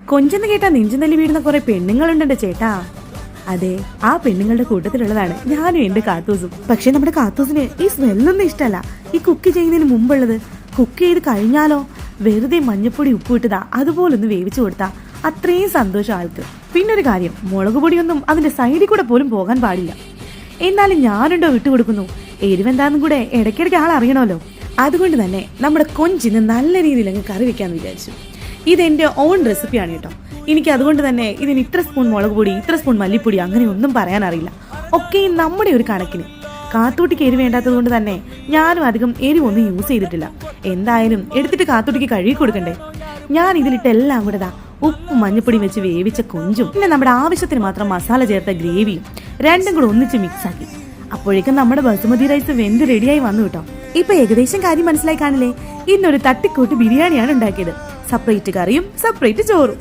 കൊഞ്ചെന്ന് കേട്ടാ നെഞ്ചു തല്ലി വീഴുന്ന കുറെ പെണ്ണുങ്ങളുണ്ട് ചേട്ടാ. അതെ, ആ പെണ്ണുങ്ങളുടെ കൂട്ടത്തിലുള്ളതാണ് ഞാനും എന്റെ കാത്തൂസും. പക്ഷെ നമ്മുടെ കാത്തൂസിന് ഈ സ്മെല്ലൊന്നും ഇഷ്ടമല്ല. ഈ കുക്ക് ചെയ്യുന്നതിന് മുമ്പുള്ളത്. കുക്ക് ചെയ്ത് കഴിഞ്ഞാലോ വെറുതെ മഞ്ഞപ്പൊടി ഉപ്പ് ഇട്ടതാ അതുപോലൊന്ന് വേവിച്ചു കൊടുത്താ അത്രയും സന്തോഷം ആൾക്ക്. പിന്നൊരു കാര്യം, മുളക് പൊടിയൊന്നും അതിന്റെ സൈഡിൽ കൂടെ പോലും പോകാൻ പാടില്ല. എന്നാലും ഞാനുണ്ടോ വിട്ടുകൊടുക്കുന്നു. എരിവെന്താന്നും കൂടെ ഇടയ്ക്കിടയ്ക്ക് ആൾ അറിയണമല്ലോ. അതുകൊണ്ട് തന്നെ നമ്മുടെ കൊഞ്ചിന് നല്ല രീതിയിൽ അങ്ങ് കറി വെക്കാന്ന് വിചാരിച്ചു. ഇതെന്റെ ഓൺ റെസിപ്പിയാണ് കേട്ടോ. എനിക്ക് അതുകൊണ്ട് തന്നെ ഇതിന് ഇത്ര സ്പൂൺ മുളക് പൊടി, ഇത്ര സ്പൂൺ മല്ലിപ്പൊടി അങ്ങനെ ഒന്നും പറയാൻ അറിയില്ല. ഒക്കെയും നമ്മുടെ ഒരു കണക്കിന്. കാത്തൂട്ടിക്ക് എരിവ് വേണ്ടാത്തത് കൊണ്ട് തന്നെ ഞാനും അധികം എരിവൊന്നും യൂസ് ചെയ്തിട്ടില്ല. എന്തായാലും എടുത്തിട്ട് കാത്തൂട്ടിക്ക് കഴുകി കൊടുക്കണ്ടേ. ഞാൻ ഇതിലിട്ട് എല്ലാം കൂടെ ഉപ്പും മഞ്ഞപ്പൊടിയും വെച്ച് വേവിച്ച കൊഞ്ചും പിന്നെ നമ്മുടെ ആവശ്യത്തിന് മാത്രം മസാല ചേർത്ത ഗ്രേവിയും രണ്ടും കൂടെ ഒന്നിച്ച് മിക്സ് ആക്കി. അപ്പോഴേക്കും നമ്മുടെ ബസുമതി റൈസ് വെന്ത് റെഡിയായി വന്നു കേട്ടോ. ഇപ്പൊ ഏകദേശം കാര്യം മനസ്സിലായി കാണില്ലേ. ഇന്നൊരു തട്ടിക്കൂട്ട് ബിരിയാണിയാണ് ഉണ്ടാക്കിയത്. സെപ്പറേറ്റ് കറിയും സെപ്പറേറ്റ് ചോറും.